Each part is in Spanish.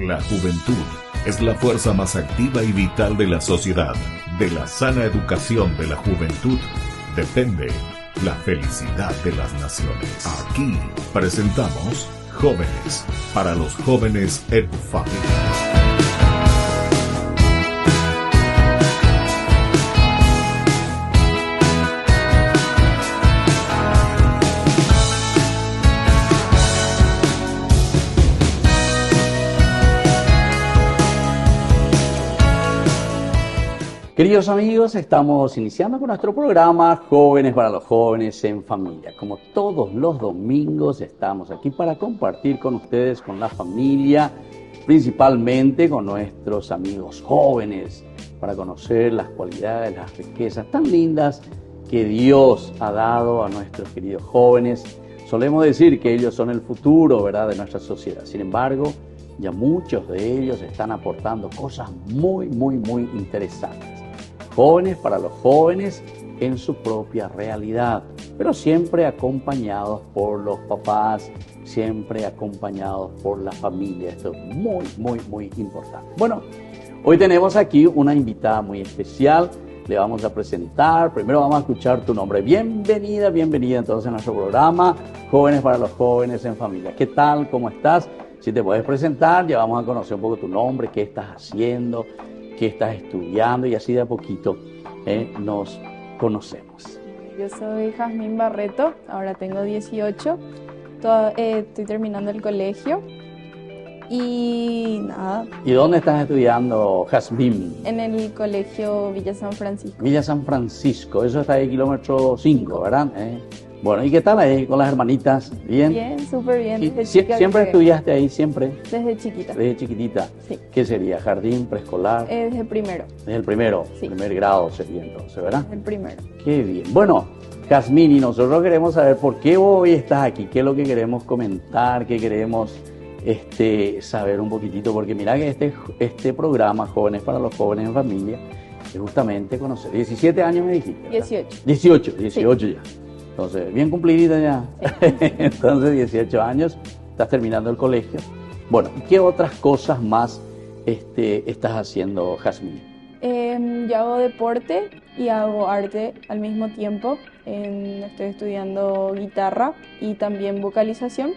La juventud es la fuerza más activa y vital de la sociedad. De la sana educación de la juventud depende la felicidad de las naciones. Aquí presentamos Jóvenes para los Jóvenes en Familia. Queridos amigos, estamos iniciando con nuestro programa Jóvenes para los Jóvenes en Familia. Como todos los domingos estamos aquí para compartir con ustedes, con la familia, principalmente con nuestros amigos jóvenes, para conocer las cualidades, las riquezas tan lindas que Dios ha dado a nuestros queridos jóvenes. Solemos decir que ellos son el futuro, ¿verdad?, de nuestra sociedad. Sin embargo, ya muchos de ellos están aportando cosas muy interesantes. Jóvenes para los jóvenes en su propia realidad, pero siempre acompañados por los papás, siempre acompañados por la familia. Esto es muy importante. Bueno, hoy tenemos aquí una invitada muy especial. Le vamos a presentar. Primero vamos a escuchar tu nombre. Bienvenida entonces a nuestro programa Jóvenes para los Jóvenes en Familia. ¿Qué tal? ¿Cómo estás? Si te puedes presentar, ya vamos a conocer un poco tu nombre, qué estás haciendo, qué estás estudiando, y así de a poquito nos conocemos. Yo soy Jazmín Barreto, ahora tengo 18, estoy terminando el colegio y nada. ¿Y dónde estás estudiando, Jazmín? En el colegio Villa San Francisco. Villa San Francisco, eso está ahí kilómetro 5, ¿verdad? Bueno, ¿y qué tal ahí con las hermanitas? ¿Bien? Bien, súper bien. ¿Siempre estudiaste ahí, siempre? Desde chiquita. Desde chiquitita. Sí. ¿Qué sería? ¿Jardín, preescolar? Desde primero. Desde el primero, sí. Primer grado sería entonces, ¿verdad? El primero. Qué bien. Bueno, Jazmín, y nosotros queremos saber por qué hoy estás aquí, qué es lo que queremos comentar, qué queremos saber un poquitito, porque mira que este programa, Jóvenes para los Jóvenes en Familia, es justamente conocer. 17 años me dijiste, ¿verdad? 18 sí. Ya. Entonces, bien cumplidita ya. Entonces, 18 años, estás terminando el colegio. Bueno, ¿qué otras cosas más estás haciendo, Jazmín? Yo hago deporte y hago arte al mismo tiempo. Estoy estudiando guitarra y también vocalización.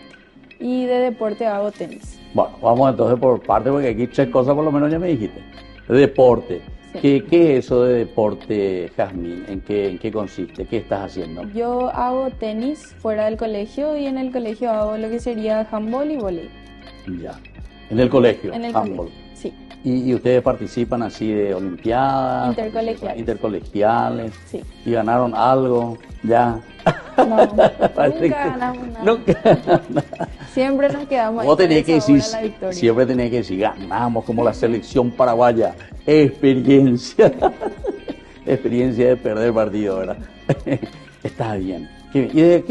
Y de deporte hago tenis. Bueno, vamos entonces por parte, porque aquí 3 cosas por lo menos ya me dijiste. Deporte. Sí. ¿Qué es eso de deporte, Jazmín? ¿En qué consiste? ¿Qué estás haciendo? Yo hago tenis fuera del colegio y en el colegio hago lo que sería handball y vóley. Ya. ¿En el colegio? En el handball. colegio, sí. ¿Y ustedes participan así de olimpiadas? Intercolegiales. Sí. ¿Y ganaron algo? Ya. No, nunca ganamos nada. Nunca. Siempre nos quedamos Vos tenías que decir, la victoria. siempre tenías que decir, ganamos como la selección paraguaya. Experiencia. Experiencia de perder partido, ¿verdad? Está bien. ¿Y de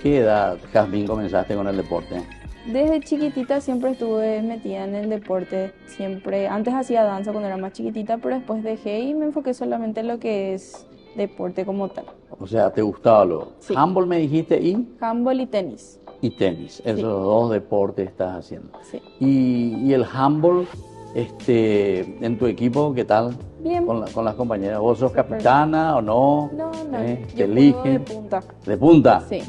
qué edad, Jazmín, comenzaste con el deporte? Desde chiquitita siempre estuve metida en el deporte. Siempre, antes hacía danza cuando era más chiquitita, pero después dejé y me enfoqué solamente en lo que es deporte como tal. O sea, ¿te gustaba lo? Sí. ¿Handball me dijiste y? Handball y tenis. Y tenis, esos sí. 2 deportes estás haciendo. Sí. ¿Y el handball, en tu equipo, qué tal? Bien. Con las compañeras. ¿Vos sos capitana o no? No. ¿Te Yo eligen? juego de punta. ¿De punta? Sí.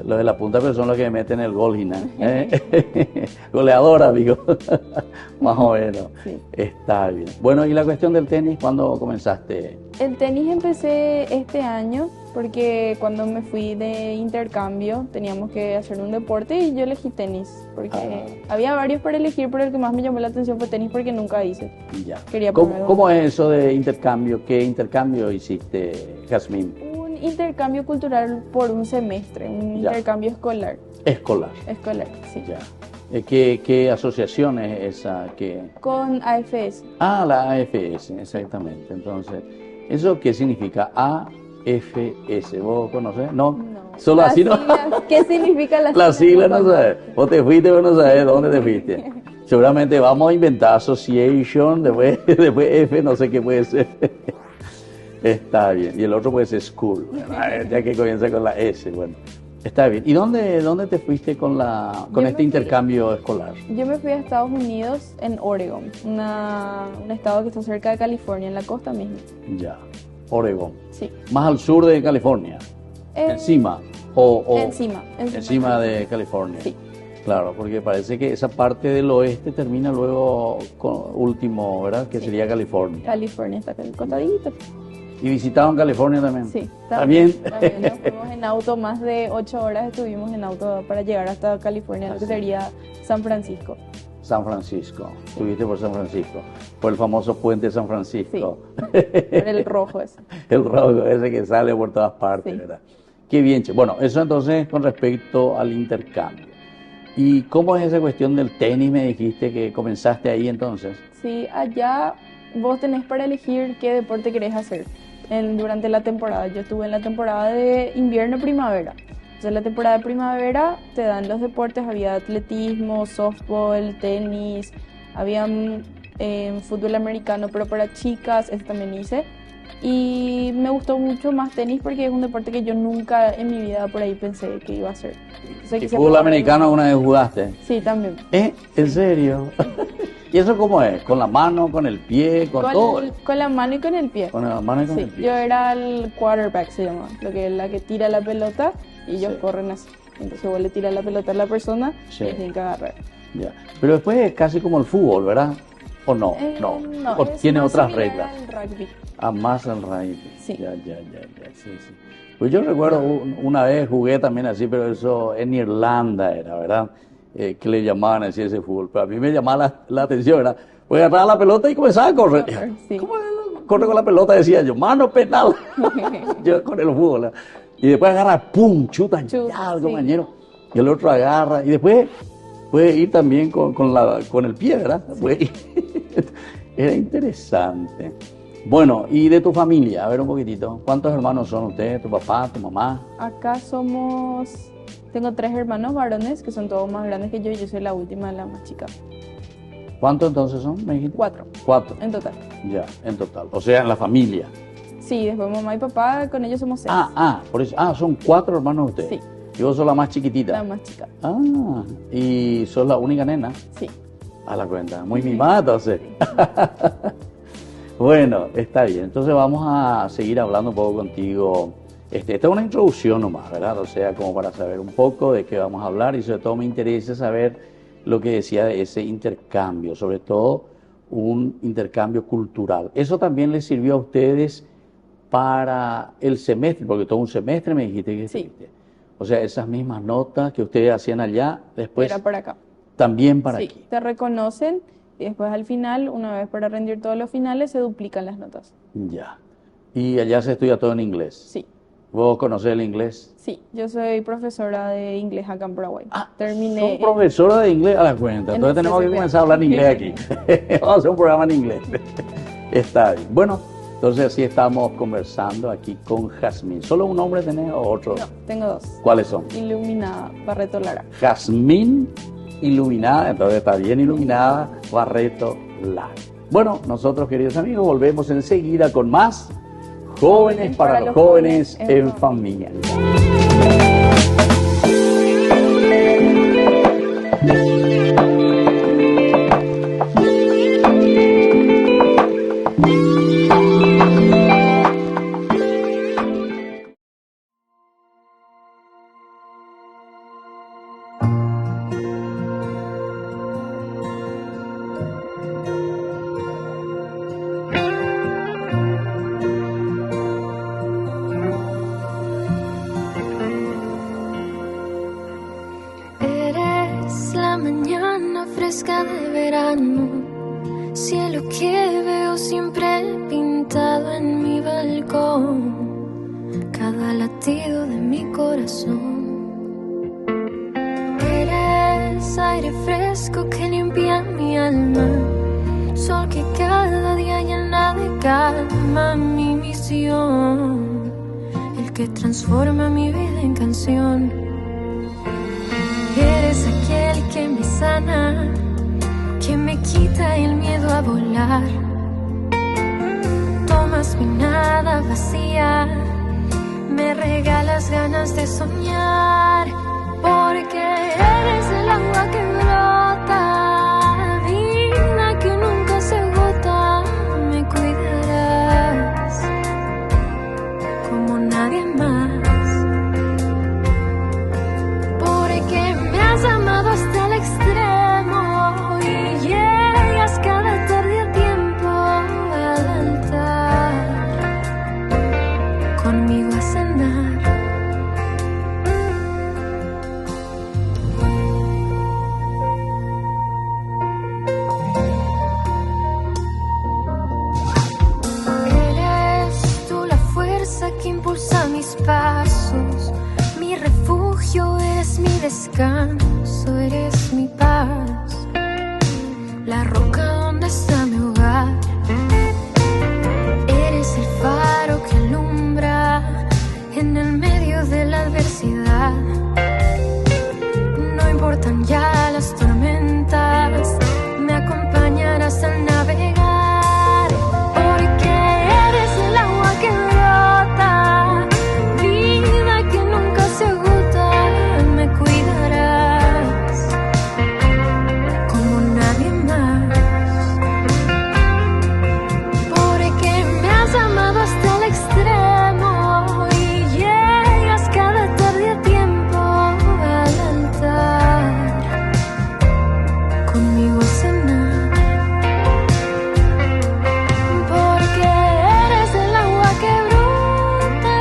Los de la punta, pero son los que meten el gol, Gina. Goleadora, amigo. Más o menos. Sí. Está bien. Bueno, ¿y la cuestión del tenis, cuándo comenzaste? El tenis empecé este año porque cuando me fui de intercambio teníamos que hacer un deporte y yo elegí tenis porque había varios para elegir, pero el que más me llamó la atención fue tenis porque nunca hice. Ya. Quería ¿Cómo es eso de intercambio? ¿Qué intercambio hiciste, Jazmín? Un intercambio cultural por un semestre, un intercambio escolar. Escolar, sí. Ya. ¿Qué asociación es esa? Con AFS. Ah, la AFS, exactamente. Entonces, ¿eso qué significa AFS? ¿Vos conocés? No. Solo así no. ¿Qué significa la sigla? La sigla no sabes. Vos te fuiste, vos no sabés dónde te fuiste. Seguramente vamos a inventar association, después F, no sé qué puede ser. Está bien. Y el otro puede ser school, ¿verdad? Ya que comienza con la S. Bueno, Está bien. ¿Y dónde te fuiste con este intercambio escolar? Yo me fui a Estados Unidos, en Oregon, un estado que está cerca de California, en la costa misma. Ya, Oregon. Sí. Más al sur de California. Encima. Encima de California. Sí. Claro, porque parece que esa parte del oeste termina luego con último, ¿verdad? Que sería California. California está acá, costadito. ¿Y visitaron California también? Sí. ¿También? También nos fuimos en auto, más de 8 horas estuvimos en auto para llegar hasta California, lo que sería San Francisco. San Francisco. Estuviste por San Francisco. Por el famoso puente de San Francisco. Sí. Por el rojo ese. El rojo ese que sale por todas partes, sí. ¿Verdad? Qué bien. Bueno, eso entonces con respecto al intercambio. ¿Y cómo es esa cuestión del tenis? Me dijiste que comenzaste ahí entonces. Sí, allá vos tenés para elegir qué deporte querés hacer durante la temporada. Yo estuve en la temporada de invierno-primavera. Entonces en la temporada de primavera te dan los deportes, había atletismo, softball, tenis, había fútbol americano, pero para chicas, eso también hice. Y me gustó mucho más tenis porque es un deporte que yo nunca en mi vida por ahí pensé que iba a hacer. ¿Y fútbol americano alguna vez jugaste? Sí, también. ¿En serio? ¿Y eso cómo es? ¿Con la mano, con el pie, con todo? Con la mano y con el pie. Con la mano y con el pie. Yo era el quarterback, se llama, la que tira la pelota y ellos corren así. Entonces vos le tiras la pelota a la persona y tienen que agarrar. Ya. Pero después es casi como el fútbol, ¿verdad? ¿O no? No, ¿O tiene otras reglas? El rugby. Más el rugby. Sí. Ya. Sí. Pues yo recuerdo una vez jugué también así, pero eso en Irlanda era, ¿verdad? Que le llamaban así ese fútbol. Pero a mí me llamaba la atención, ¿verdad? Pues agarraba la pelota y comenzaba a correr. Sí. ¿Cómo corre con la pelota? Decía yo, mano penal. Yo con el fútbol, ¿verdad? Y después agarra, pum, chuta ya al compañero. Y el otro agarra. Y después puede ir también con el pie, ¿verdad? Sí. Era interesante. Bueno, y de tu familia, a ver un poquitito. ¿Cuántos hermanos son ustedes? ¿Tu papá, tu mamá? Acá tengo 3 hermanos varones que son todos más grandes que yo y yo soy la última, la más chica. ¿Cuántos entonces son, me dijiste? 4. 4. En total. Ya, en total. O sea, en la familia. Sí, después mamá y papá, con ellos somos 6. Por eso. son 4 hermanos ustedes. Sí. Y vos sos la más chiquitita. La más chica. ¿Y sos la única nena? Sí. A la cuenta. Muy mimada, entonces. Sí. Bueno, está bien. Entonces vamos a seguir hablando un poco contigo. Esta es una introducción nomás, ¿verdad? O sea, como para saber un poco de qué vamos a hablar y sobre todo me interesa saber lo que decía de ese intercambio, sobre todo un intercambio cultural. ¿Eso también les sirvió a ustedes para el semestre? Porque todo un semestre me dijiste que estuviste. O sea, esas mismas notas que ustedes hacían allá, después... Era por acá. También para aquí. Sí, te reconocen y después al final, una vez para rendir todos los finales, se duplican las notas. Ya. ¿Y allá se estudia todo en inglés? Sí. ¿Vos conocés el inglés? Sí, yo soy profesora de inglés acá en Paraguay. Terminé. ¿Sos profesora de inglés? A la cuenta. Entonces tenemos que comenzar a hablar inglés aquí. Vamos a hacer un programa en inglés. Está bien. Bueno, entonces así estamos conversando aquí con Jazmín. ¿Solo un nombre tenés o otro? No, tengo 2. ¿Cuáles son? Iluminada Barreto Lara. Jazmín Iluminada, entonces está bien iluminada, Barreto Lara. Bueno, nosotros, queridos amigos, volvemos enseguida con más Jóvenes para los jóvenes en familia. De verano, cielo que veo siempre pintado en mi balcón, cada latido de mi corazón. Eres aire fresco que limpia mi alma, sol que cada día llena de calma mi misión, el que transforma mi vida en canción. Eres aquel que me sana, que me quita el miedo a volar. Tomas mi nada vacía, me regalas ganas de soñar, porque eres el agua que brota, vida que nunca se agota. Me cuidarás como nadie más, porque me has amado hasta el extremo y llegas cada tarde a tiempo al altar conmigo a cenar. Eres tú la fuerza que impulsa mis pasos, mi refugio, eres mi descanso, eres mi paz, la roca donde está mi hogar. Eres el faro que alumbra en el medio de la adversidad. No importan ya las tormentas, me acompañarás al navegar, porque eres el agua que brota, vida que nunca se agota. Me cuidarás como nadie más, porque me has amado hasta el extremo y llegas cada tarde a tiempo al altar conmigo a cenar, porque eres el agua que brota,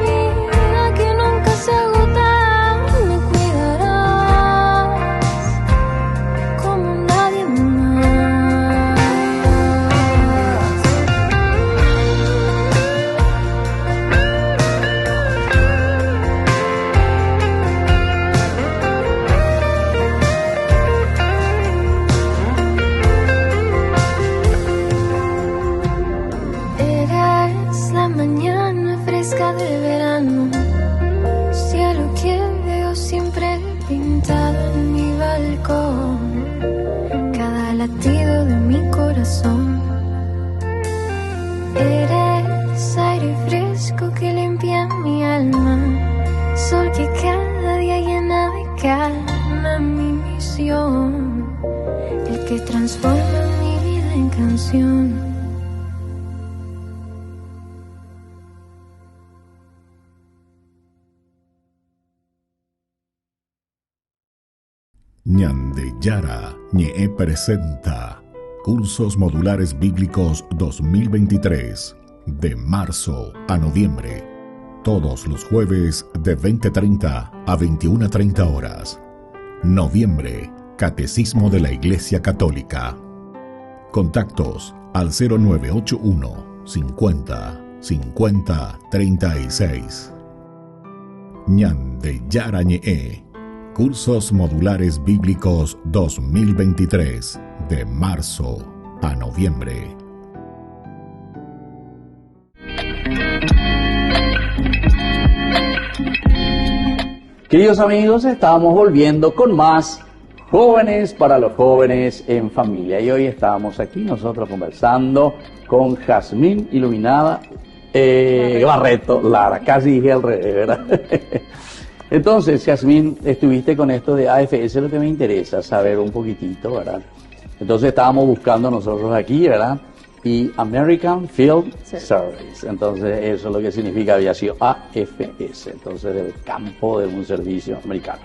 vida que nunca se agota. Me cuidarás como nadie más. Eres la mañana fresca de verano, cielo que veo siempre pintado en mi balcón, cada latido de mi corazón. Eres aire fresco que limpia mi alma, sol que cada día llena de calma mi misión, el que transforma mi vida en canción. Ñandeyara Ñe'e presenta Cursos Modulares Bíblicos 2023, de marzo a noviembre, todos los jueves de 20:30 a 21:30 horas. Noviembre, Catecismo de la Iglesia Católica. Contactos al 0981 50 50 36. Ñandeyara Ñe'e, Cursos Modulares Bíblicos 2023, de marzo a noviembre. Queridos amigos, estamos volviendo con más Jóvenes para los Jóvenes en Familia. Y hoy estamos aquí nosotros conversando con Jazmín Iluminada Barreto Lara. Casi dije al revés, ¿verdad? Entonces, Jazmín, estuviste con esto de AFS, lo que me interesa saber un poquitito, ¿verdad? Entonces estábamos buscando nosotros aquí, ¿verdad? Y American Field Service. Entonces, eso es lo que significa, había sido AFS, entonces del campo de un servicio americano.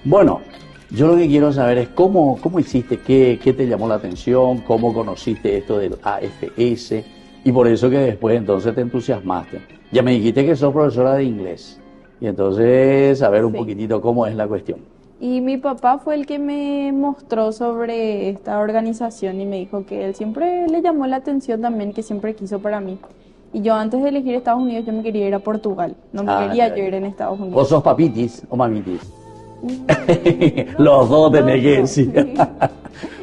Bueno, yo lo que quiero saber es cómo hiciste, qué te llamó la atención, cómo conociste esto del AFS, y por eso que después entonces te entusiasmaste. Ya me dijiste que sos profesora de inglés. Y entonces, saber un poquitito cómo es la cuestión. Y mi papá fue el que me mostró sobre esta organización y me dijo que él siempre le llamó la atención también, que siempre quiso para mí. Y yo antes de elegir Estados Unidos, yo me quería ir a Portugal. No me quería yo ir en Estados Unidos. ¿Vos sos papitis o mamitis? Los dos tenés que decir.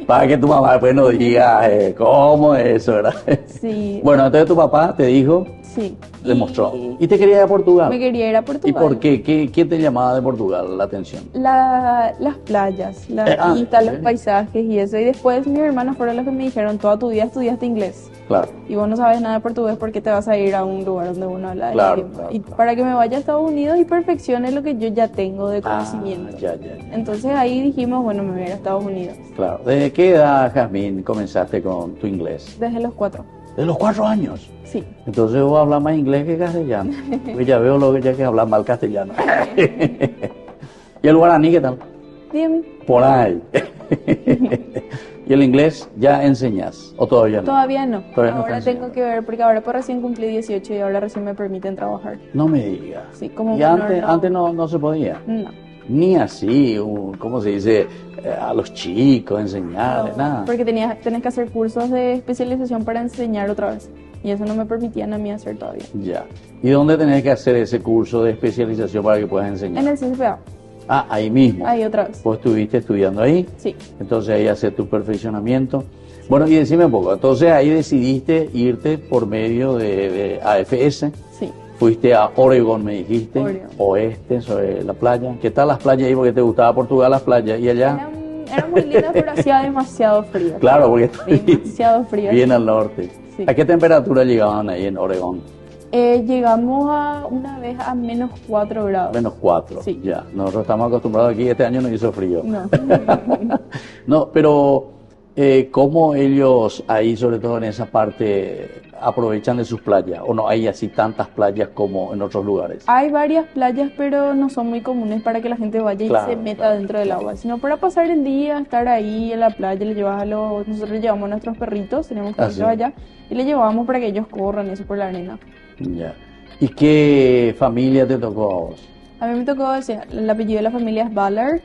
Para que tu mamá después no diga cómo es eso, ¿verdad? Sí. Bueno, entonces tu papá te dijo Sí. demostró. ¿Y te quería ir a Portugal? Me quería ir a Portugal. ¿Y por qué? ¿Qué te llamaba de Portugal la atención? Las playas, las vistas, ¿en los serio? paisajes y eso. Y después mis hermanos fueron los que me dijeron, toda tu vida estudiaste inglés. Claro. Y vos no sabes nada de portugués porque te vas a ir a un lugar donde uno habla el Claro, idioma. claro, Y claro. para que me vaya a Estados Unidos y perfeccione lo que yo ya tengo de conocimiento. Ya. Entonces ahí dijimos, bueno, me voy a ir a Estados Unidos. Claro. ¿Desde qué edad, Jazmín, comenzaste con tu inglés? Desde los 4. De los 4 años. Sí. Entonces vos hablas más inglés que castellano. Pues ya veo lo que ya que hablas mal castellano. ¿Y el guaraní qué tal? Bien. Por ahí. ¿Y el inglés ya enseñas? ¿O todavía no? Todavía no. Todavía no Ahora estás tengo que ver, porque ahora pues recién cumplí 18 y ahora recién me permiten trabajar. No me digas. Sí, como Y menor, antes no se podía. No. Ni así, ¿cómo se dice? A los chicos, enseñarles, No, nada. porque tenés que hacer cursos de especialización para enseñar otra vez. Y eso no me permitían a mí hacer todavía. Ya. ¿Y dónde tenés que hacer ese curso de especialización para que puedas enseñar? En el CCPA, Ah, ahí mismo. ahí otra vez. Vos estuviste estudiando ahí. Sí. Entonces ahí hacer tu perfeccionamiento. Bueno, y decime un poco, entonces ahí decidiste irte por medio de AFS, Sí. fuiste a Oregon, me dijiste, Oregon. oeste, sobre la playa. ¿Qué tal las playas ahí? Porque te gustaba Portugal, las playas, y allá, Eran muy lindas, pero hacía demasiado frío. claro, porque está Demasiado frío. bien al norte. Sí. ¿A qué temperatura llegaban ahí en Oregón? Llegamos una vez a menos 4 grados. -4, Sí. ya. Nosotros estamos acostumbrados aquí, este año no hizo frío. No. No, pero ¿cómo ellos ahí, sobre todo en esa parte, aprovechan de sus playas? ¿O no hay así tantas playas como en otros lugares? Hay varias playas, pero no son muy comunes para que la gente vaya y Claro, se meta claro, dentro del agua, sino para pasar el día, estar ahí en la playa, nosotros le llevamos a nuestros perritos, tenemos perritos sí. allá, y le llevamos para que ellos corran y eso por la arena. Ya. ¿Y qué familia te tocó a vos? A mí me tocó, o sea, el apellido de la familia es Ballard,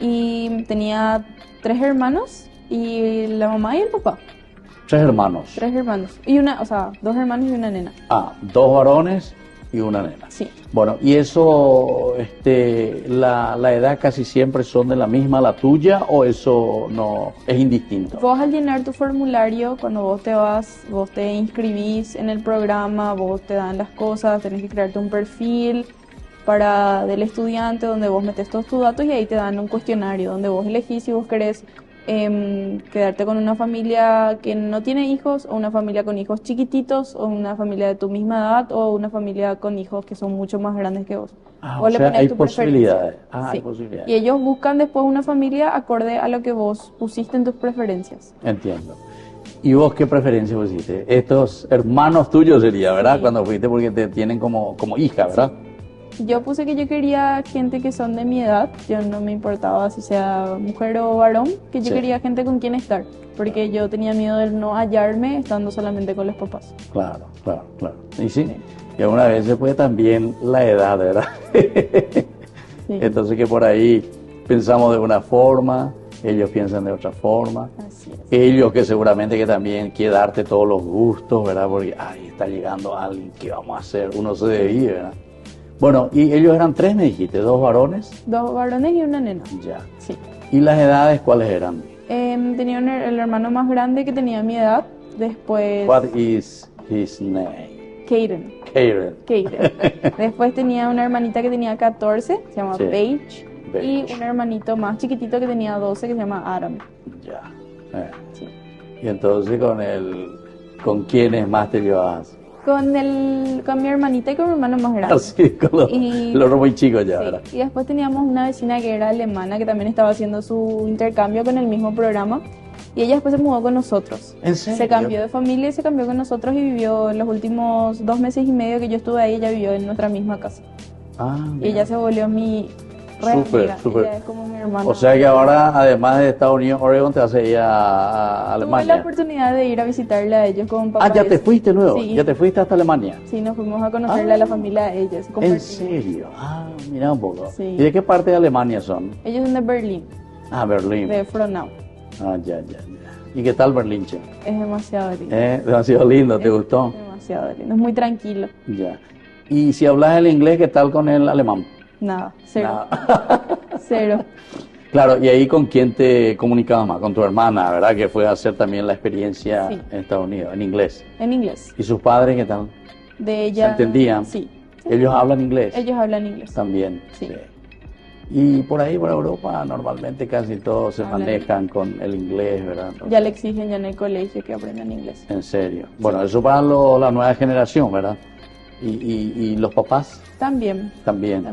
y tenía 3 hermanos, y la mamá y el papá, 3 hermanos. 3 hermanos, 2 hermanos y una nena. Ah, 2 varones y una nena. Sí. Bueno, y eso, la edad casi siempre son de la misma, la tuya, o eso no es indistinto. Vos al llenar tu formulario, cuando vos te vas, vos te inscribís en el programa, vos te dan las cosas, tenés que crearte un perfil del estudiante donde vos metes todos tus datos y ahí te dan un cuestionario donde vos elegís si vos querés quedarte con una familia que no tiene hijos o una familia con hijos chiquititos o una familia de tu misma edad o una familia con hijos que son mucho más grandes que vos. Ah, Vos o le sea, ponés hay tu posibilidades. preferencia. Ah, hay Sí. posibilidades. Y ellos buscan después una familia acorde a lo que vos pusiste en tus preferencias. Entiendo. ¿Y vos qué preferencia pusiste? Estos hermanos tuyos sería, ¿verdad? Sí. Cuando fuiste porque te tienen como hija, ¿verdad? Yo puse que yo quería gente que son de mi edad, yo no me importaba si sea mujer o varón, que yo Sí. quería gente con quien estar, porque yo tenía miedo de no hallarme estando solamente con los papás. Claro. Y sí, y algunas veces pues también la edad, ¿verdad? Sí. Entonces que por ahí pensamos de una forma, ellos piensan de otra forma. Así es. Ellos que seguramente que también quiere darte todos los gustos, ¿verdad? Porque, ay, está llegando alguien, ¿qué vamos a hacer? Uno se divide, ¿verdad? Bueno, y ellos eran 3, me dijiste, 2 varones. 2 varones y una nena. Ya. Sí. ¿Y las edades cuáles eran? Tenía el hermano más grande que tenía mi edad, después What is his name? Kaden. Karen. Después tenía una hermanita que tenía 14, se llama Sí. Paige, y Paige. un hermanito más chiquitito que tenía 12 que se llama Adam. Ya. Sí. Y entonces ¿con quiénes más te llevabas? Con mi hermanita y con mi hermano más grande. Así, con Y- los muy chicos ya, Sí. ¿verdad? Y después teníamos una vecina que era alemana que también estaba haciendo su intercambio con el mismo programa y ella después se mudó con nosotros. ¿En serio? Se cambió de familia y se cambió con nosotros y vivió los últimos 2 meses y medio que yo estuve ahí, ella vivió en nuestra misma casa. Ah, Y mira. ella se volvió mi re Súper, amiga. súper. Ella es como mi hermana. O sea que ahora, además de Estados Unidos, Oregon, te vas a ir a Tuve la Alemania. oportunidad de ir a visitarle a ellos con papá. Ah, ya y te eso. fuiste luego, Sí. ya te fuiste hasta Alemania. Sí, nos fuimos a conocerle a la familia de ellos. ¿En compartimos. serio? Ah, mira un poco. Sí. ¿Y de qué parte de Alemania son? Ellos son de Berlín, Ah, Berlín. de Frohnau. Ah, ya. ¿Y qué tal Berlín, che? Es demasiado lindo. Demasiado lindo, ¿te gustó? Demasiado lindo, es muy tranquilo. Ya. Y si hablas el inglés, ¿qué tal con el alemán? Nada, cero. Nada. Cero. Claro, ¿y ahí con quién te comunicabas más? Con tu hermana, ¿verdad? Que fue a hacer también la experiencia Sí. en Estados Unidos, en inglés. En inglés. ¿Y sus padres qué tal? de ella. ¿Se entendían? Sí. ¿Ellos hablan inglés? Ellos hablan inglés. También. Sí. Y por ahí, por Europa, normalmente casi todos se Hablan. manejan con el inglés, ¿verdad? Entonces, Ya le exigen ya en el colegio que aprendan inglés. en serio. Bueno, eso para la nueva generación, ¿verdad? Y los papás También. también.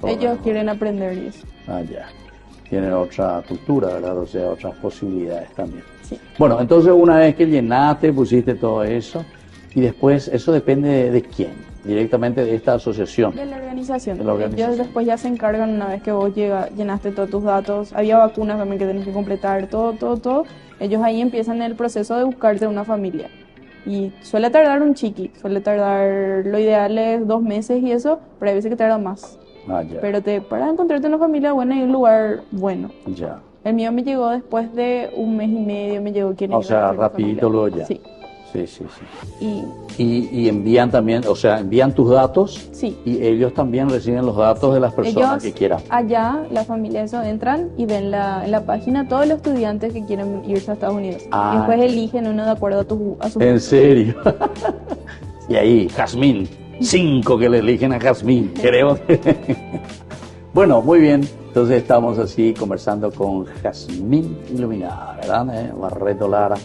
Todos, Ellos ¿no? quieren aprender y eso. Ah, ya. Tienen otra cultura, ¿verdad? O sea, otras posibilidades también. Sí. Bueno, entonces una vez que llenaste, pusiste todo eso, y después eso depende de quién, directamente de esta asociación. De la organización. De la organización. Ellos después ya se encargan una vez que vos llenaste todos tus datos. Había vacunas también que tenés que completar, todo. Ellos ahí empiezan el proceso de buscarte una familia. Y suele tardar un chiqui, suele tardar, lo ideal es 2 meses y eso, pero hay veces que tarda más. Ah, ya. Pero para encontrarte una familia buena y un lugar bueno. Ya. El mío me llegó después de 1 mes y medio, me llegó quien O iba a sea, hacer la rapidito familia. luego ya. Sí. Sí, sí, sí. Y Y envían también, o sea, envían tus datos sí. y ellos también reciben los datos de las personas Ellos que quieran. allá, la familia, eso, entran y ven en la página todos los estudiantes que quieren irse a Estados Unidos. Ah. Y después eligen uno de acuerdo a su En serio. Y ahí, Jazmín. 5 que le eligen a Jazmín. Queremos. Bueno, muy bien. Entonces estamos así conversando con Jazmín Iluminada, ¿verdad? Barreto Lara.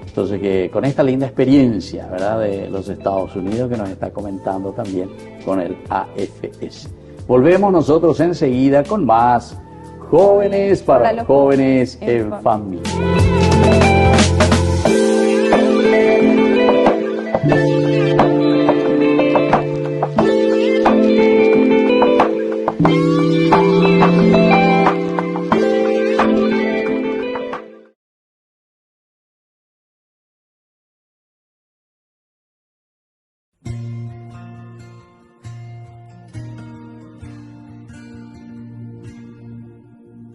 Entonces, que con esta linda experiencia, ¿verdad? De los Estados Unidos que nos está comentando también con el AFS. Volvemos nosotros enseguida con más Jóvenes para los Jóvenes en Familia.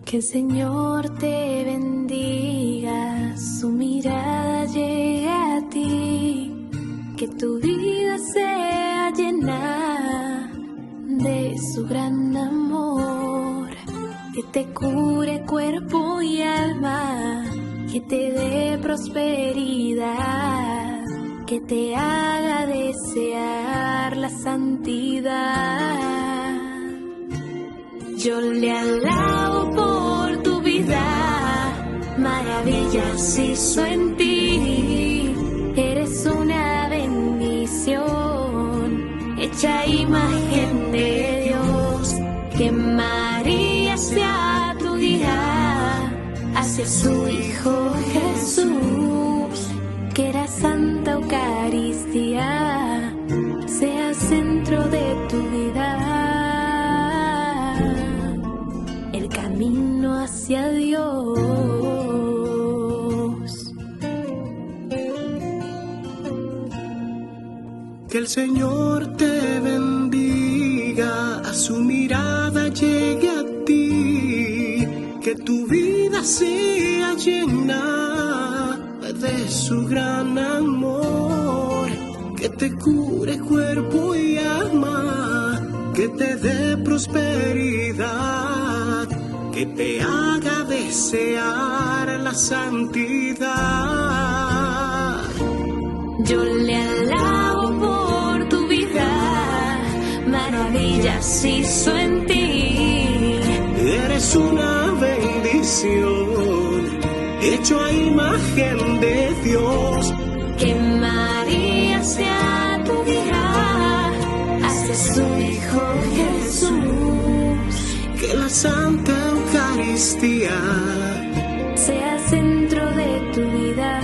Que el Señor te bendiga, su mirada llegue a ti, que tu vida sea llena de su gran amor, que te cure cuerpo y alma, que te dé prosperidad, que te haga desear la santidad. Yo le alabo por tu vida, maravillas hizo en ti. Eres una bendición, hecha a imagen de Dios. Que María sea tu guía hacia su Hijo Jesús. Que la Santa Eucaristía sea el centro de tu vida. Camino hacia Dios. Que el Señor te bendiga, a su mirada llegue a ti, que tu vida sea llena de su gran amor, que te cure cuerpo y alma, que te dé prosperidad, que te haga desear la santidad. Yo le alabo por tu vida, maravillas hizo en ti. Eres una bendición, hecho a imagen de Dios. Que María sea tu guía hacia su Hijo Jesús. Que la Santa Eucaristía sea el centro de tu vida,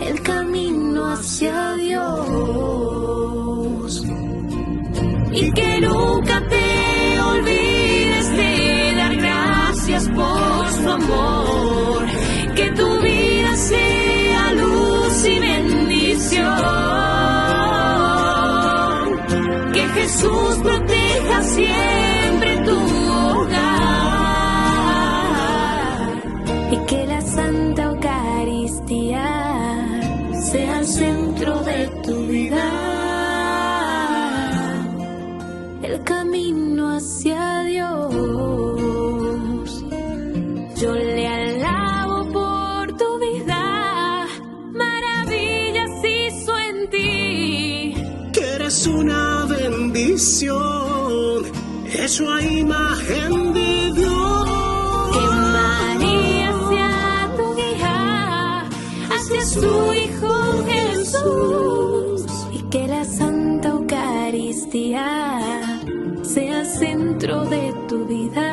el camino hacia Dios. Y que nunca te olvides de dar gracias por su amor. Que tu vida sea luz y bendición. Que Jesús proteja siempre tu hogar y que la Santa Eucaristía sea el centro de tu vida, el camino hacia Dios. Yo le alabo por tu vida, maravillas hizo en misión, hecho a imagen de Dios. Que María sea tu guía hacia su Hijo Jesús, y que la Santa Eucaristía sea centro de tu vida,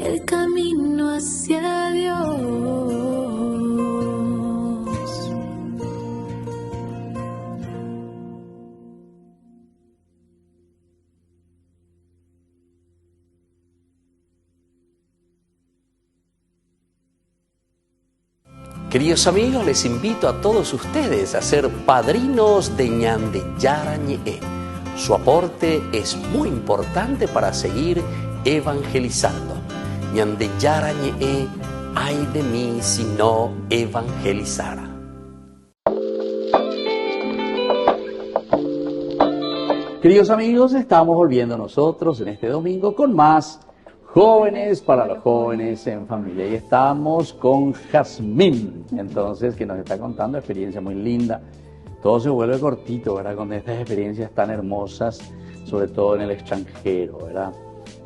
el camino hacia Dios. Queridos amigos, les invito a todos ustedes a ser padrinos de Ñande Yarañe. Su aporte es muy importante para seguir evangelizando. Ñande Yarañe, ay de mí si no evangelizara. Queridos amigos, estamos volviendo nosotros en este domingo con más Jóvenes para los Jóvenes en Familia. Y estamos con Jazmín, entonces, que nos está contando experiencia muy linda. Todo se vuelve cortito, ¿verdad? Con estas experiencias tan hermosas, sobre todo en el extranjero, ¿verdad?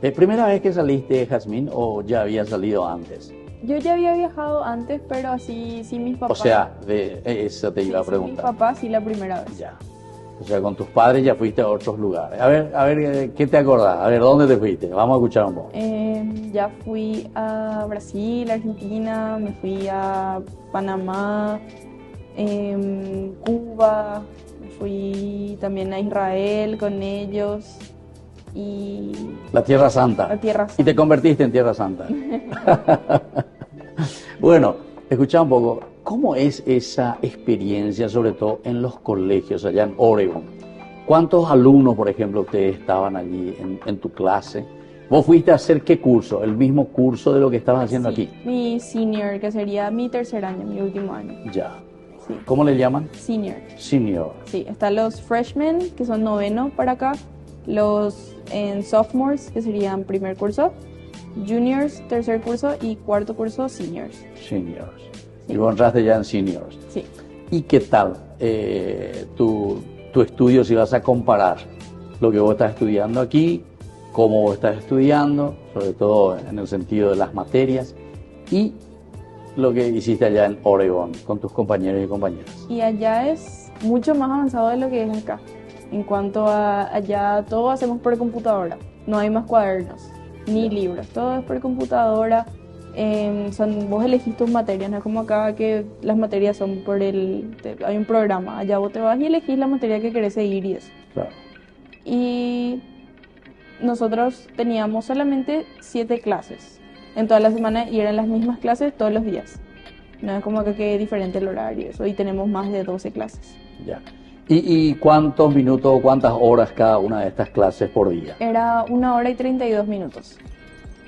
¿Es primera vez que saliste, Jazmín, o ya había salido antes? Yo ya había viajado antes, pero así sin mis O papás. sea, eso te iba a Sin mis preguntar. papás sí la primera vez. Ya. O sea, con tus padres ya fuiste a otros lugares. A ver, ¿qué te acordás? A ver, ¿dónde te fuiste? Vamos a escuchar un poco. Ya fui a Brasil, Argentina, me fui a Panamá, Cuba, me fui también a Israel con ellos y La Tierra Santa. La Tierra Y Santa. te convertiste en Tierra Santa. Bueno, escucha un poco, ¿cómo es esa experiencia, sobre todo en los colegios allá en Oregon? ¿Cuántos alumnos, por ejemplo, ustedes estaban allí en tu clase? ¿Vos fuiste a hacer qué curso? ¿El mismo curso de lo que estabas haciendo Sí, aquí? mi senior, que sería mi tercer año, mi último año. Ya. Sí, ¿Cómo le llaman? senior. Senior. Sí, están los freshmen, que son noveno para acá, los sophomores, que serían primer curso, juniors, tercer curso, y cuarto curso, seniors. Seniors. Sí. Y vos entraste ya en seniors. Sí. ¿Y qué tal tu estudio, si vas a comparar lo que vos estás estudiando aquí, cómo vos estás estudiando, sobre todo en el sentido de las materias, y lo que hiciste allá en Oregon con tus compañeros y compañeras? Y allá es mucho más avanzado de lo que es acá. En cuanto a allá, todo hacemos por computadora. No hay más cuadernos, ni libros. Todo es por computadora. Vos elegís tus materias, no es como acá que las materias son hay un programa. Allá vos te vas y elegís la materia que querés seguir y eso. Claro. Y nosotros teníamos solamente 7 clases en toda la semana y eran las mismas clases todos los días. No es como que es diferente el horario y eso, y tenemos más de 12 clases. Ya. ¿Y cuántos minutos o cuántas horas cada una de estas clases por día? Era 1 hora y 32 minutos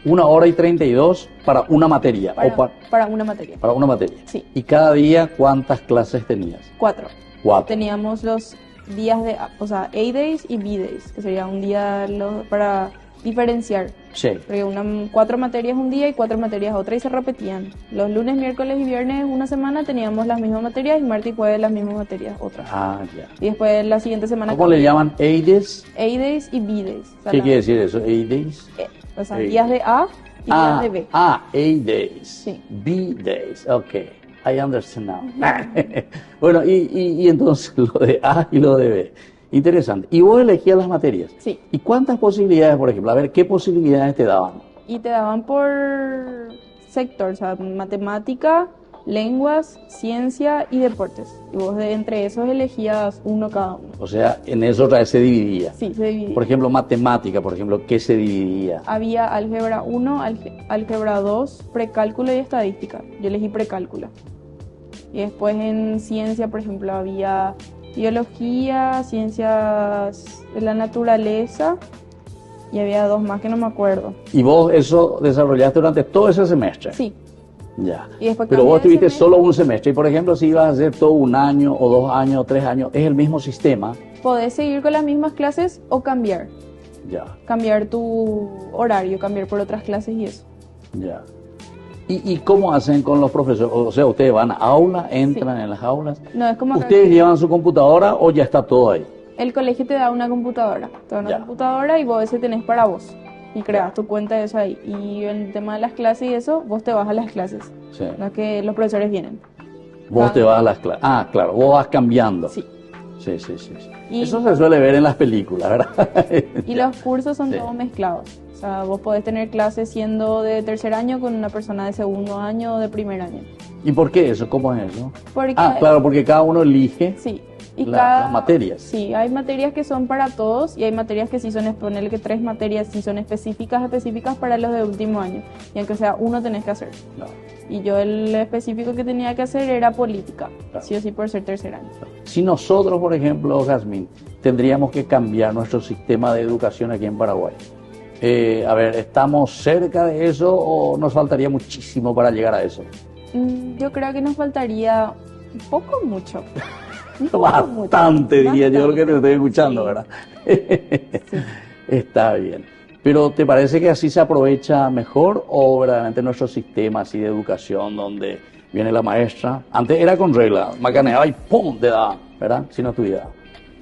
1 hora y 32 para una materia. para una materia. Para una materia. Sí. ¿Y cada día cuántas clases tenías? 4. 4. Teníamos los días o sea, A-Days y B-Days, que sería un día para diferenciar. Sí. Porque 4 materias un día y 4 materias otra, y se repetían. Los lunes, miércoles y viernes una semana teníamos las mismas materias, y martes y jueves las mismas materias otra. Ah, ya. Y después la siguiente semana ¿Cómo le llaman? ¿A-Days? A-Days y B-Days. O sea, ¿Qué quiere decir eso? ¿A-Days? O sea, A-Days. días de A y días de B. A-Days. Sí. B-Days. Ok. I understand now. Bueno, y entonces lo de A y lo de B. Interesante. ¿Y vos elegías las materias? Sí. ¿Y cuántas posibilidades, por ejemplo? A ver, ¿qué posibilidades te daban? Y te daban por sector, o sea, matemática, lenguas, ciencia y deportes. Y vos entre esos elegías uno cada uno. O sea, en eso otra vez se dividía. Sí, se dividía. Por ejemplo, matemática, por ejemplo, ¿qué se dividía? Había álgebra 1, álgebra 2, precálculo y estadística. Yo elegí precálculo. Y después en ciencia, por ejemplo, había biología, ciencias de la naturaleza, y había 2 más que no me acuerdo. ¿Y vos eso desarrollaste durante todo ese semestre? Sí. Ya. Y después Pero cambié vos de tuviste semestre. solo un semestre. Y por ejemplo, si ibas a hacer todo 1 año, o 2 años, o 3 años, es el mismo sistema. Podés seguir con las mismas clases o cambiar. Ya, Cambiar tu horario, cambiar por otras clases y eso. ya. ¿Y cómo hacen con los profesores? O sea, ustedes van a aula, entran Sí. en las aulas. No es como acá ¿Ustedes que- llevan su computadora o ya está todo ahí? El colegio te da una computadora. Te da una Ya. computadora y vos ese tenés para vos. Y creas tu cuenta de eso ahí. Y en el tema de las clases y eso, vos te vas a las clases. Sí. No es que los profesores vienen. Vos te vas a las clases. Ah, claro, vos vas cambiando. Sí. Sí, sí, sí, sí. Y- Eso se suele ver en las películas, ¿verdad? Y los cursos son Sí. todos mezclados. O sea, vos podés tener clases siendo de tercer año con una persona de segundo año o de primer año. ¿Y por qué eso? ¿Cómo es eso? Porque, Ah, claro, porque cada uno elige. Sí. Y Las materias. Sí, hay materias que son para todos y hay materias que sí son, ponerle que 3 materias sí son específicas para los de último año. Y aunque sea uno tenés que hacer. No. Y yo el específico que tenía que hacer era política, Claro. sí o sí por ser tercer año. Si nosotros, por ejemplo, Jazmín, tendríamos que cambiar nuestro sistema de educación aquí en Paraguay. A ver, ¿estamos cerca de eso o nos faltaría muchísimo para llegar a eso? Yo creo que nos faltaría un poco mucho. Un poco mucho. Bastante, diría yo, lo que te estoy escuchando, Sí. ¿verdad? Está bien. Pero ¿te parece que así se aprovecha mejor o verdaderamente nuestro sistema así de educación donde viene la maestra? Antes era con regla, macaneaba y ¡pum! Te daba, ¿verdad? Si no estudiaba.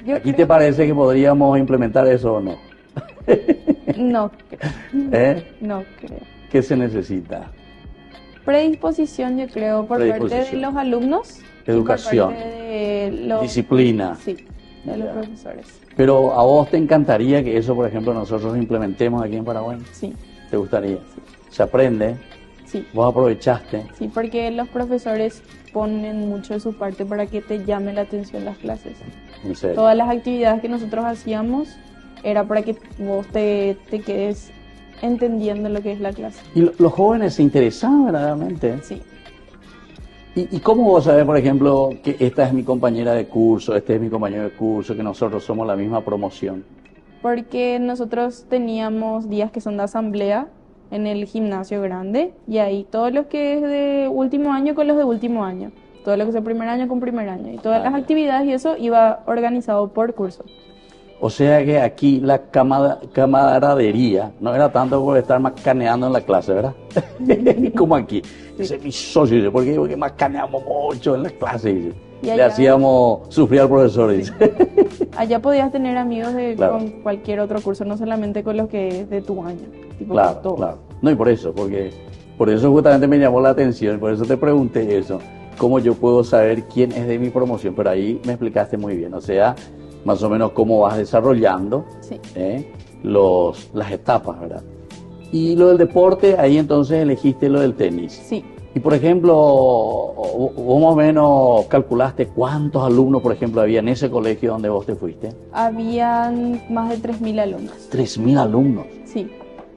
Yo ¿Aquí creo- te parece que podríamos implementar eso o no? No creo. ¿Eh? No creo. ¿Qué se necesita? Predisposición, yo creo, por parte de Predisposición. los alumnos. y Educación. por parte de los, Disciplina. Sí, de los Ya. profesores. Pero ¿a vos te encantaría que eso, por ejemplo, nosotros implementemos aquí en Paraguay? Sí, ¿Te gustaría? Se aprende, sí. vos aprovechaste. Sí, porque los profesores ponen mucho de su parte para que te llame la atención las clases. En serio. Todas las actividades que nosotros hacíamos era para que vos te quedes entendiendo lo que es la clase. Y los jóvenes se interesan verdaderamente. Sí. ¿Y cómo vos sabés, por ejemplo, que esta es mi compañera de curso, este es mi compañero de curso, que nosotros somos la misma promoción? Porque nosotros teníamos días que son de asamblea en el gimnasio grande y ahí todo lo que es de último año con los de último año, todo lo que es de primer año con primer año y todas Ah, las ya. actividades y eso iba organizado por curso. O sea que aquí la camaradería no era tanto por estar macaneando en la clase, ¿verdad? Como aquí. Ese es mi socio, dice, porque macaneamos mucho en la clase, dice. Y Le allá- hacíamos sufrir al profesor, dice. Allá podías tener amigos Claro. con cualquier otro curso, no solamente con los que es de tu año. Tipo, con Claro, todos. claro. No, y por eso justamente me llamó la atención, por eso te pregunté eso, cómo yo puedo saber quién es de mi promoción, pero ahí me explicaste muy bien, o sea, más o menos cómo vas desarrollando Sí. las etapas, ¿verdad? Y lo del deporte, ahí entonces elegiste lo del tenis. Sí. Y por ejemplo, vos más o menos calculaste cuántos alumnos, por ejemplo, había en ese colegio donde vos te fuiste. Habían más de 3.000 alumnos. 3.000 alumnos. Sí.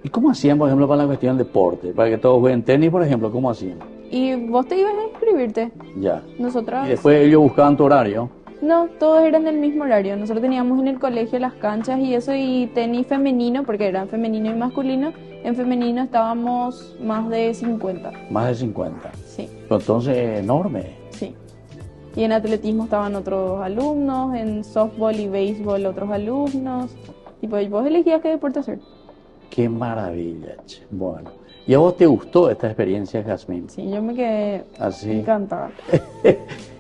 ¿Y cómo hacían, por ejemplo, para la cuestión del deporte? Para que todos jueguen tenis, por ejemplo, ¿cómo hacían? Y vos te ibas a inscribirte. Ya. Nosotros. Y después ellos buscaban tu horario. No, todos eran del mismo horario. Nosotros teníamos en el colegio las canchas y eso y tenis femenino, porque eran femenino y masculino. En femenino estábamos más de 50. Más de 50. Sí, Pero entonces, enorme. sí. Y en atletismo estaban otros alumnos, en softball y béisbol otros alumnos. Y pues vos elegías qué deporte hacer. Qué maravilla, che. Bueno. ¿Y a vos te gustó esta experiencia, Jazmín? Sí, yo me quedé Así. encantada.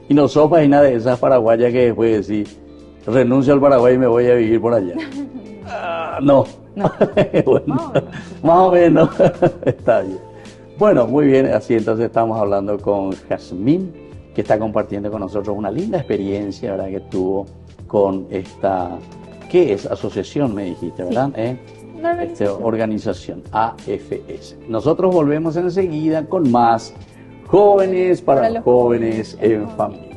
Y no sopas y nada de esas paraguayas que después decís, renuncio al Paraguay y me voy a vivir por allá. No. No. Bueno, Más o menos. más o menos. Está bien. Bueno, muy bien. Así entonces estamos hablando con Jazmín, que está compartiendo con nosotros una linda experiencia, ¿verdad? Que tuvo con esta, ¿qué es? Asociación, me dijiste, ¿verdad? Una organización. Organización AFS. Nosotros volvemos enseguida con más Jóvenes para los jóvenes en familia.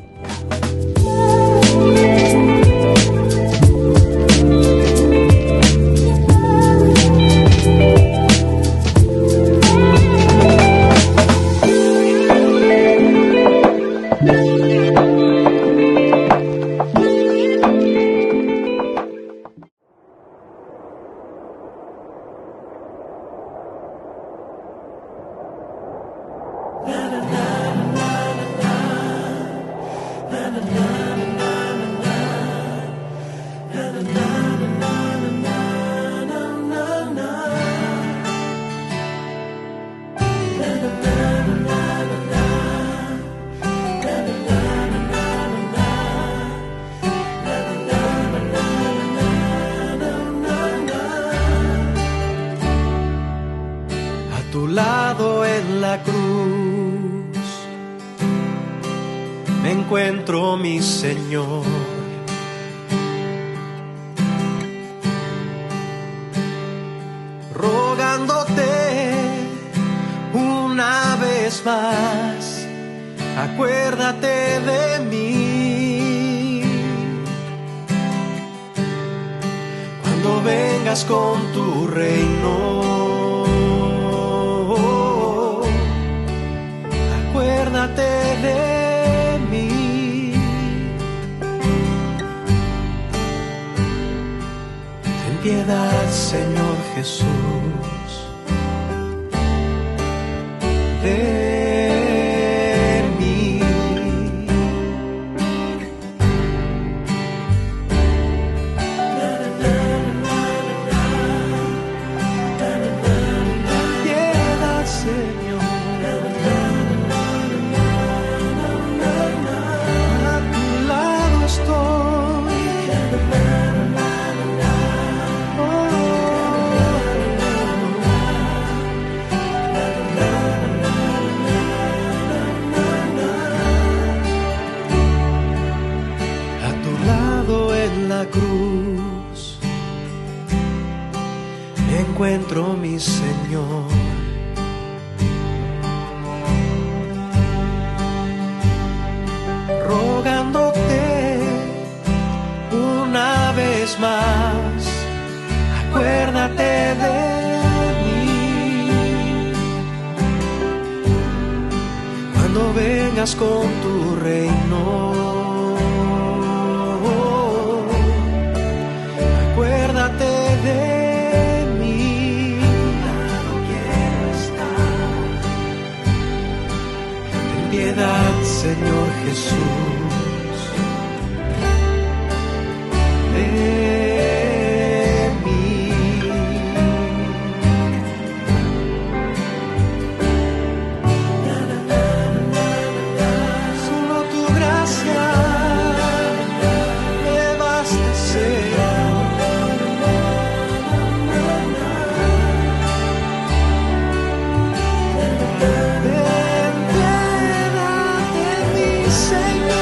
lado en la cruz me encuentro, mi Señor. Rogándote una vez más, acuérdate de mí. Cuando vengas con tu reino, acuérdate de mí. Ten piedad, Señor Jesús, de mí. Piedad, Señor. A tu lado estoy. A tu lado en la cruz me encuentro, mi Señor. Rogándote una vez más, acuérdate de mí. Cuando vengas con tu reino, acuérdate de mí. No quiero estar. Ten piedad, Señor Jesús, de mí. Solo tu gracia me basta, Señor. Ten piedad de mí, Señor.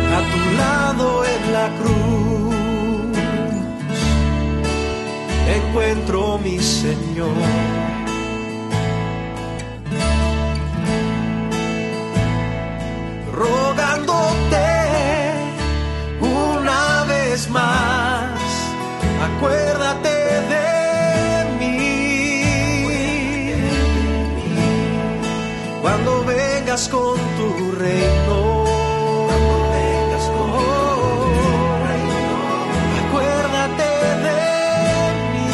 A tu lado en la cruz encuentro, mi Señor. Rogándote una vez más, acuérdate de mí. Cuando vengas con tu reino, acuérdate de mí.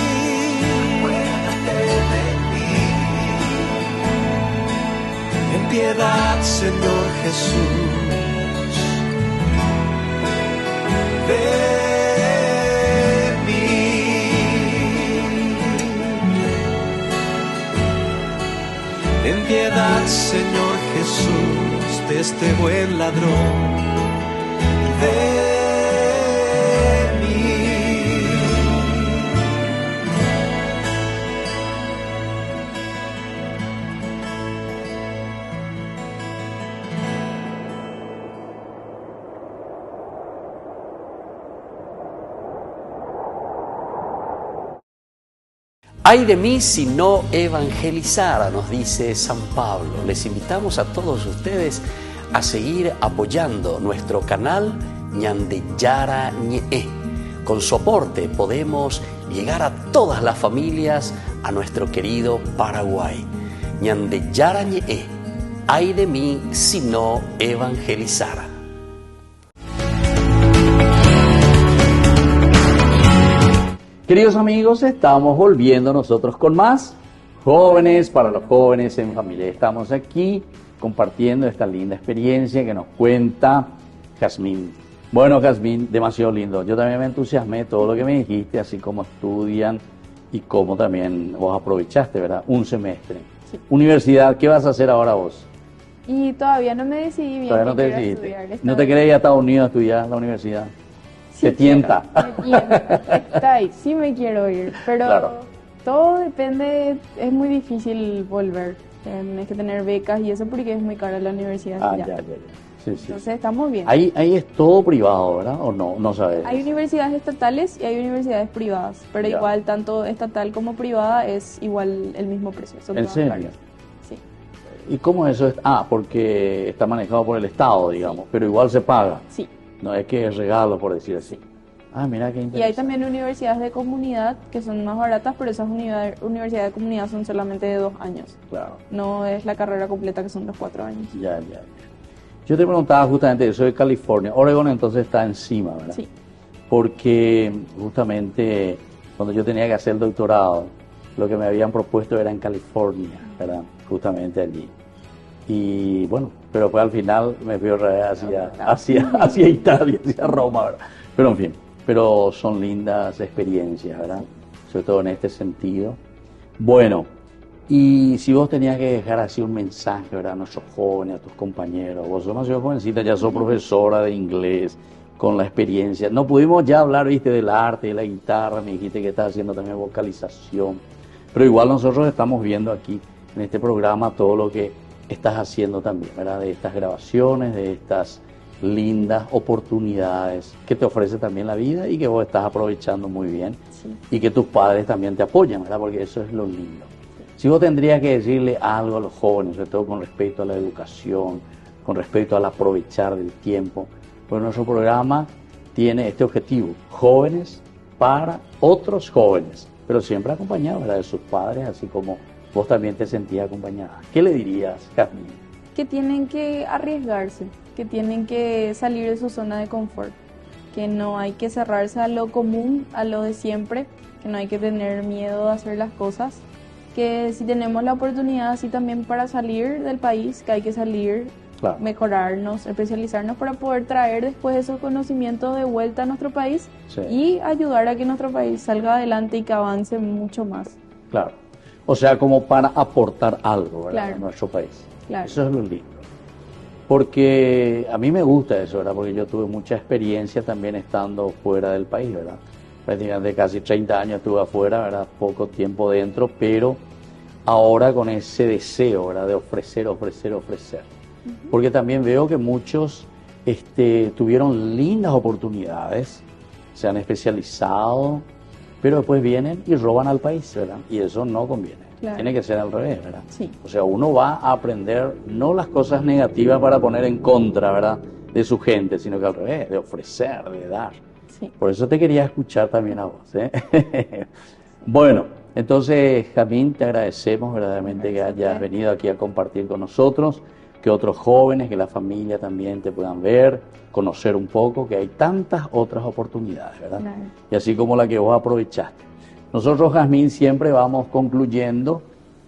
Ten piedad, Señor Jesús, de mí. Ten piedad, Señor Jesús, de este buen ladrón, de Ay de mí si no evangelizara, nos dice San Pablo. Les invitamos a todos ustedes a seguir apoyando nuestro canal Ñandeyara Ñe'e. Con su aporte podemos llegar a todas las familias a nuestro querido Paraguay. Ñandeyara Ñe'e. Ay de mí si no evangelizara. Queridos amigos, estamos volviendo nosotros con más Jóvenes para los Jóvenes en Familia. Estamos aquí compartiendo esta linda experiencia que nos cuenta Jazmín Bueno, Jazmín, demasiado lindo. Yo también me entusiasmé todo lo que me dijiste, así como estudian y cómo también vos aprovechaste, ¿verdad? Un semestre. Sí. Universidad, ¿qué vas a hacer ahora vos? Y todavía no me decidí bien Todavía no qué te quiero decidiste. estudiar. ¿No te querés ir a Estados Unidos a estudiar la universidad? Sí Te tienta. quiero, me tienta. Está ahí, sí me quiero ir, pero Claro. todo depende, es muy difícil volver. Tienes que tener becas y eso porque es muy cara la universidad. Ah, ya. ya. Sí, sí. Entonces estamos bien. Ahí es todo privado, ¿verdad? ¿O no? No sabes. Hay universidades estatales y hay universidades privadas, pero Ya. igual tanto estatal como privada es igual el mismo precio. Son ¿En todas serio? caras. Sí. ¿Y cómo eso es? Ah, porque está manejado por el Estado, digamos, pero igual se paga. Sí. No es que es regalo, por decir así. Ah, mira qué interesante. Y hay también universidades de comunidad que son más baratas, pero esas universidades de comunidad son solamente de 2 años. Claro, No es la carrera completa que son de 4 años. ya. Yo te preguntaba justamente, yo soy de California. Oregon entonces está encima, ¿verdad? Sí. Porque justamente cuando yo tenía que hacer el doctorado, lo que me habían propuesto era en California, ¿verdad? Justamente allí. Y bueno, pero pues al final me fui otra vez hacia Italia, hacia Roma, ¿verdad? Pero en fin, pero son lindas experiencias, ¿verdad? Sobre todo en este sentido. Bueno, y si vos tenías que dejar así un mensaje, ¿verdad? A nuestros jóvenes, a tus compañeros, vos sos demasiado jovencita, ya sos profesora de inglés, con la experiencia. No pudimos ya hablar, viste, del arte, de la guitarra, me dijiste que estás haciendo también vocalización, pero igual nosotros estamos viendo aquí en este programa todo lo que estás haciendo también, ¿verdad? De estas grabaciones, de estas lindas oportunidades que te ofrece también la vida y que vos estás aprovechando muy bien Sí. y que tus padres también te apoyan, ¿verdad? Porque eso es lo lindo. Si vos tendrías que decirle algo a los jóvenes, sobre todo con respecto a la educación, con respecto al aprovechar del tiempo, pues nuestro programa tiene este objetivo, jóvenes para otros jóvenes, pero siempre acompañados, ¿verdad? De sus padres, así como vos también te sentías acompañada. ¿Qué le dirías, Jazmín? Que tienen que arriesgarse, que tienen que salir de su zona de confort, que no hay que cerrarse a lo común, a lo de siempre, que no hay que tener miedo de hacer las cosas, que si tenemos la oportunidad así también para salir del país, que hay que salir, Claro. mejorarnos, especializarnos para poder traer después esos conocimientos de vuelta a nuestro país Sí. y ayudar a que nuestro país salga adelante y que avance mucho más. Claro. O sea, como para aportar algo, ¿verdad? Claro. A nuestro país. Claro. Eso es lo lindo. Porque a mí me gusta eso, ¿verdad? Porque yo tuve mucha experiencia también estando fuera del país, ¿verdad? Prácticamente casi 30 años estuve afuera, ¿verdad? Poco tiempo dentro, pero ahora con ese deseo, ¿verdad? De ofrecer. Porque también veo que muchos tuvieron lindas oportunidades, se han especializado, pero después vienen y roban al país, ¿verdad? Y eso no conviene. Claro. Tiene que ser al revés, ¿verdad? Sí. O sea, uno va a aprender no las cosas negativas para poner en contra, ¿verdad? De su gente, sino que al revés, de ofrecer, de dar. Sí. Por eso te quería escuchar también a vos, ¿eh? Bueno, entonces, Jazmín, te agradecemos verdaderamente que hayas venido aquí a compartir con nosotros, que otros jóvenes, que la familia también te puedan ver, conocer un poco, que hay tantas otras oportunidades, ¿verdad? Claro. Y así como la que vos aprovechaste. Nosotros, Jazmín, siempre vamos concluyendo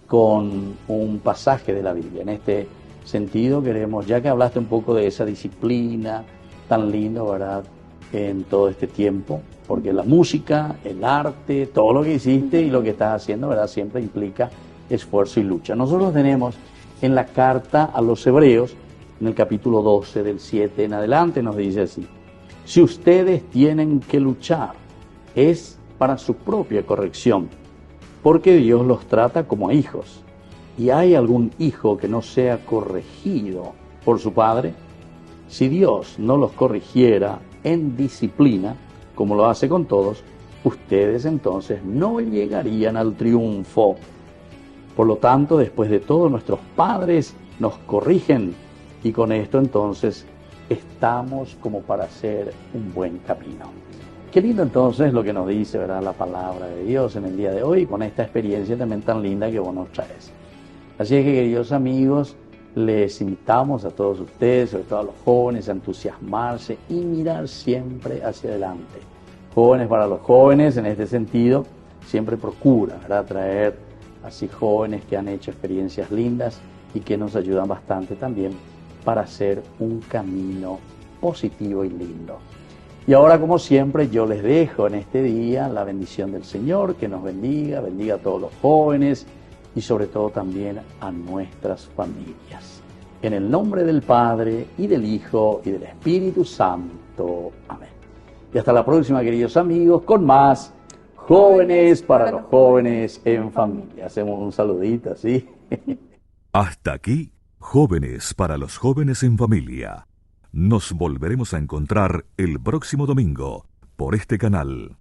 con un pasaje de la Biblia. En este sentido queremos, ya que hablaste un poco de esa disciplina tan lindo, ¿verdad?, en todo este tiempo, porque la música, el arte, todo lo que hiciste y lo que estás haciendo, ¿verdad?, siempre implica esfuerzo y lucha. Nosotros tenemos en la carta a los Hebreos, en el capítulo 12, del 7 en adelante, nos dice así: si ustedes tienen que luchar, es para su propia corrección, porque Dios los trata como a hijos. ¿Y hay algún hijo que no sea corregido por su padre? Si Dios no los corrigiera en disciplina, como lo hace con todos, ustedes entonces no llegarían al triunfo. Por lo tanto, después de todo, nuestros padres nos corrigen y con esto entonces estamos como para hacer un buen camino. Qué lindo entonces lo que nos dice, ¿verdad?, la palabra de Dios en el día de hoy, con esta experiencia también tan linda que vos nos traes. Así es que, queridos amigos, les invitamos a todos ustedes, sobre todo a los jóvenes, a entusiasmarse y mirar siempre hacia adelante. Jóvenes para los jóvenes, en este sentido, siempre procura, ¿verdad?, traer así jóvenes que han hecho experiencias lindas y que nos ayudan bastante también para hacer un camino positivo y lindo. Y ahora, como siempre, yo les dejo en este día la bendición del Señor, que nos bendiga, bendiga a todos los jóvenes y sobre todo también a nuestras familias. En el nombre del Padre, y del Hijo, y del Espíritu Santo. Amén. Y hasta la próxima, queridos amigos, con más Jóvenes para los Jóvenes en Familia. Hacemos un saludito, ¿sí? Hasta aquí, Jóvenes para los Jóvenes en Familia. Nos volveremos a encontrar el próximo domingo por este canal.